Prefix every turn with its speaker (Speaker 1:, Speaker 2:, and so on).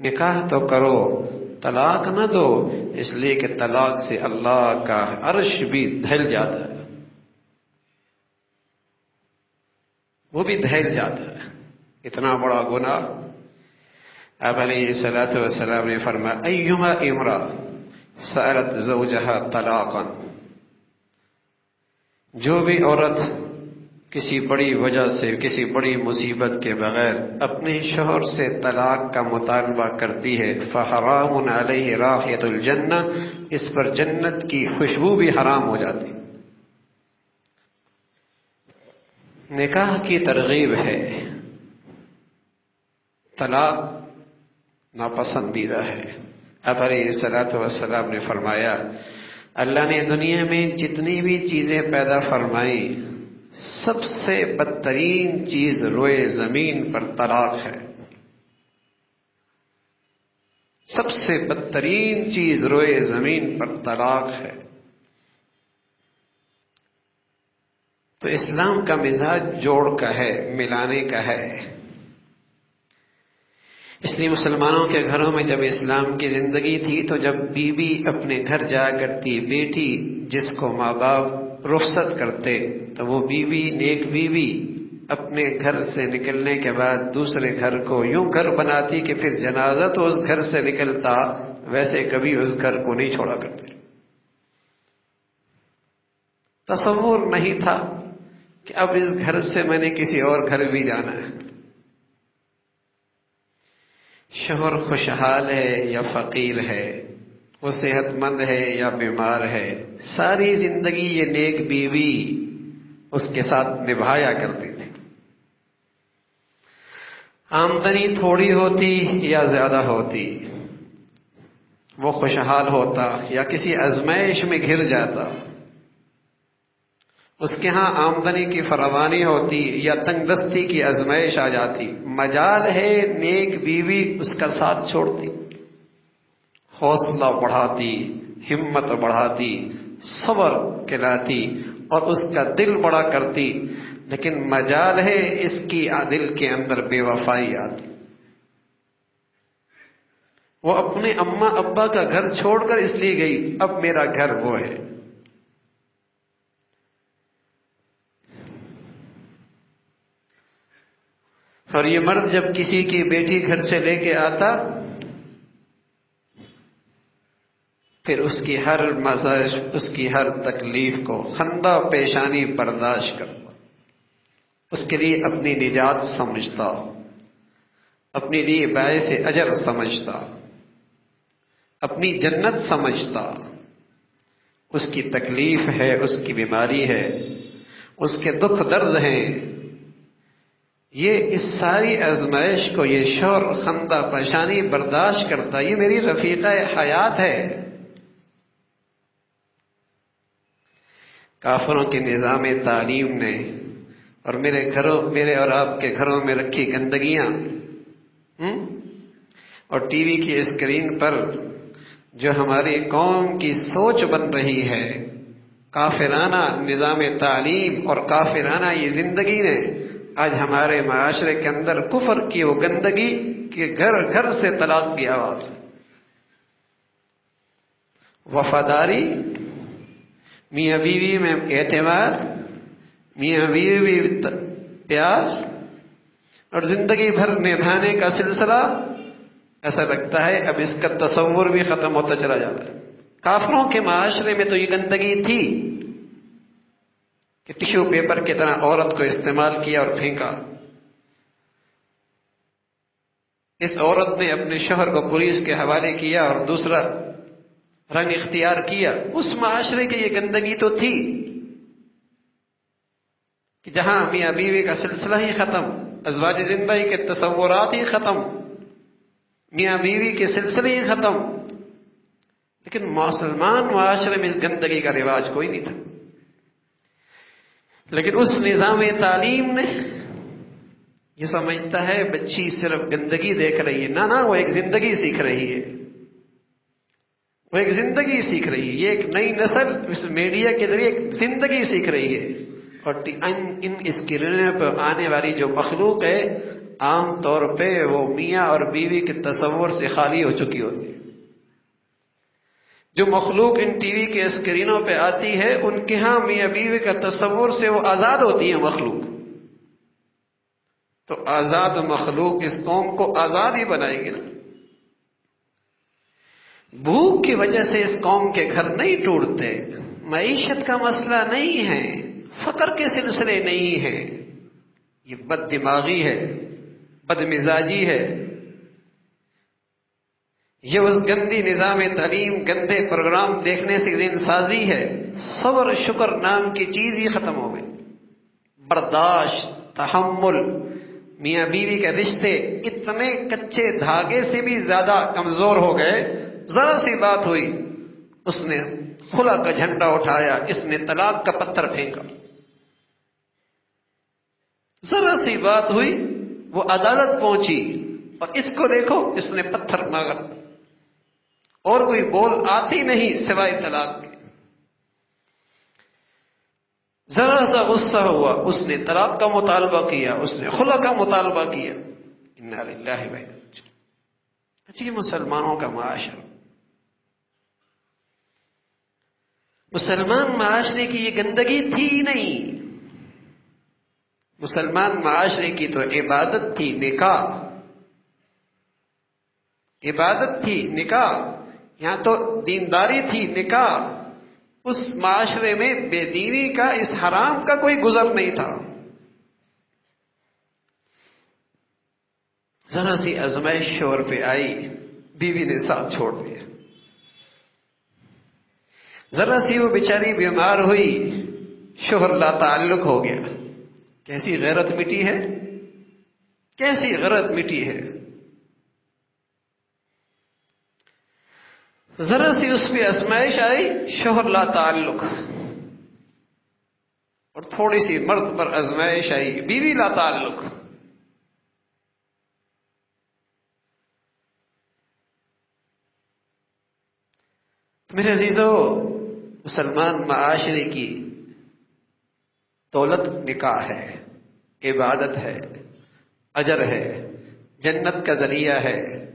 Speaker 1: نکاح تو کرو، طلاق نہ دو، اس لیے کہ طلاق سے اللہ کا عرش بھی دھل جاتا ہے، وہ بھی دھل جاتا ہے، اتنا بڑا گناہ۔ آپ علیہ الصلوۃ والسلام نے فرمایا ایما امرأ سألت زوجها طلاقا، جو بھی عورت کسی بڑی وجہ سے، کسی بڑی مصیبت کے بغیر اپنے شوہر سے طلاق کا مطالبہ کرتی ہے، فحرام علیہ رائحۃ الجنہ، اس پر جنت کی خوشبو بھی حرام ہو جاتی۔ نکاح کی ترغیب ہے، طلاق ناپسندیدہ ہے۔ آپ علیہ الصلوۃ والسلام نے فرمایا اللہ نے دنیا میں جتنی بھی چیزیں پیدا فرمائی، سب سے بدترین چیز روئے زمین پر طلاق ہے، سب سے بدترین چیز روئے زمین پر طلاق ہے۔ تو اسلام کا مزاج جوڑ کا ہے، ملانے کا ہے۔ اس لیے مسلمانوں کے گھروں میں جب اسلام کی زندگی تھی تو جب بیوی اپنے گھر جایا کرتی، بیٹی جس کو ماں باپ رخصت کرتے، تو وہ بیوی، نیک بیوی، اپنے گھر سے نکلنے کے بعد دوسرے گھر کو یوں گھر بناتی کہ پھر جنازہ تو اس گھر سے نکلتا، ویسے کبھی اس گھر کو نہیں چھوڑا کرتے۔ تصور نہیں تھا کہ اب اس گھر سے میں نے کسی اور گھر بھی جانا ہے۔ شوہر خوشحال ہے یا فقیر ہے، وہ صحت مند ہے یا بیمار ہے، ساری زندگی یہ نیک بیوی اس کے ساتھ نبھایا کرتی تھی۔ آمدنی تھوڑی ہوتی یا زیادہ ہوتی، وہ خوشحال ہوتا یا کسی آزمائش میں گھر جاتا، اس کے ہاں آمدنی کی فراوانی ہوتی یا تنگ دستی کی آزمائش آ جاتی، مجال ہے نیک بیوی اس کا ساتھ چھوڑتی، حوصلہ بڑھاتی، ہمت بڑھاتی، صبر کھلاتی اور اس کا دل بڑا کرتی۔ لیکن مجال ہے اس کی دل کے اندر بے وفائی آتی، وہ اپنے اماں ابا کا گھر چھوڑ کر اس لیے گئی، اب میرا گھر وہ ہے۔ اور یہ مرد جب کسی کی بیٹی گھر سے لے کے آتا، پھر اس کی ہر مزاج، اس کی ہر تکلیف کو خندہ پیشانی برداشت کرتا، اس کے لیے اپنی نجات سمجھتا، اپنے لیے باعث اجر سمجھتا، اپنی جنت سمجھتا۔ اس کی تکلیف ہے، اس کی بیماری ہے، اس کے دکھ درد ہیں، یہ اس ساری آزمائش کو یہ شوہر خندہ پیشانی برداشت کرتا، یہ میری رفیقہ حیات ہے۔ کافروں کے نظام تعلیم نے اور میرے اور آپ کے گھروں میں رکھی گندگیاں اور ٹی وی کی اسکرین پر جو ہماری قوم کی سوچ بن رہی ہے، کافرانہ نظام تعلیم اور کافرانہ یہ زندگی نے آج ہمارے معاشرے کے اندر کفر کی وہ گندگی کہ گھر گھر سے طلاق کی آواز، وفاداری، میاں بیوی میں اعتماد، میاں بیوی پیار اور زندگی بھر نبھانے کا سلسلہ، ایسا لگتا ہے اب اس کا تصور بھی ختم ہوتا چلا جاتا ہے۔ کافروں کے معاشرے میں تو یہ گندگی تھی کہ ٹشو پیپر کی طرح عورت کو استعمال کیا اور پھینکا۔ اس عورت نے اپنے شوہر کو پولیس کے حوالے کیا اور دوسرا رنگ اختیار کیا۔ اس معاشرے کی یہ گندگی تو تھی کہ جہاں میاں بیوی کا سلسلہ ہی ختم، ازواج زندگی کے تصورات ہی ختم، میاں بیوی کے سلسلے ہی ختم۔ لیکن مسلمان معاشرے میں اس گندگی کا رواج کوئی نہیں تھا۔ لیکن اس نظام تعلیم نے یہ سمجھتا ہے بچی صرف گندگی دیکھ رہی ہے، نہ وہ ایک زندگی سیکھ رہی ہے، وہ ایک زندگی سیکھ رہی ہے۔ یہ ایک نئی نسل اس میڈیا کے ذریعے ایک زندگی سیکھ رہی ہے، اور ان اسکرینوں پر آنے والی جو مخلوق ہے عام طور پہ وہ میاں اور بیوی کے تصور سے خالی ہو چکی ہوتی ہے۔ جو مخلوق ان ٹی وی کے اسکرینوں پہ آتی ہے ان کے ہاں میاں بیوی کا تصور سے وہ آزاد ہوتی ہے مخلوق، تو آزاد مخلوق اس قوم کو آزاد ہی بنائے گی نا۔ بھوک کی وجہ سے اس قوم کے گھر نہیں ٹوٹتے، معیشت کا مسئلہ نہیں ہے، فقر کے سلسلے نہیں ہیں، یہ بد دماغی ہے، بد مزاجی ہے، یہ اس گندی نظام تعلیم، گندے پروگرام دیکھنے سے ذہن سازی ہے۔ صبر شکر نام کی چیز ہی ختم ہو گئی، برداشت، تحمل، میاں بیوی کے رشتے اتنے کچے دھاگے سے بھی زیادہ کمزور ہو گئے۔ ذرا سی بات ہوئی اس نے خلا کا جھنڈا اٹھایا، اس نے طلاق کا پتھر پھینکا، ذرا سی بات ہوئی وہ عدالت پہنچی اور اس کو دیکھو اس نے پتھر مانگا، اور کوئی بول آتی نہیں سوائے طلاق کے۔ ذرا سا غصہ ہوا اس نے طلاق کا مطالبہ کیا، اس نے خلا کا مطالبہ کیا۔ انا للہ و انا الیہ راجعون۔ اچھی مسلمانوں کا معاشرہ، مسلمان معاشرے کی یہ گندگی تھی ہی نہیں۔ مسلمان معاشرے کی تو عبادت تھی نکاح، عبادت تھی نکاح، یہاں تو دینداری تھی نکاح۔ اس معاشرے میں بے دینی کا، اس حرام کا کوئی گزر نہیں تھا۔ ذرا سی آزمائش شوہر پہ آئی، بیوی نے ساتھ چھوڑ دیا۔ ذرا سی وہ بیچاری بیمار ہوئی، شوہر لا تعلق ہو گیا۔ کیسی غیرت مٹی ہے، کیسی غیرت مٹی ہے۔ ذرا سی اس پہ آزمائش آئی، شوہر لا تعلق، اور تھوڑی سی مرد پر آزمائش آئی، بیوی لا تعلق۔ میرے عزیزو، مسلمان معاشرے کی دولت نکاح ہے، عبادت ہے، اجر ہے، جنت کا ذریعہ ہے۔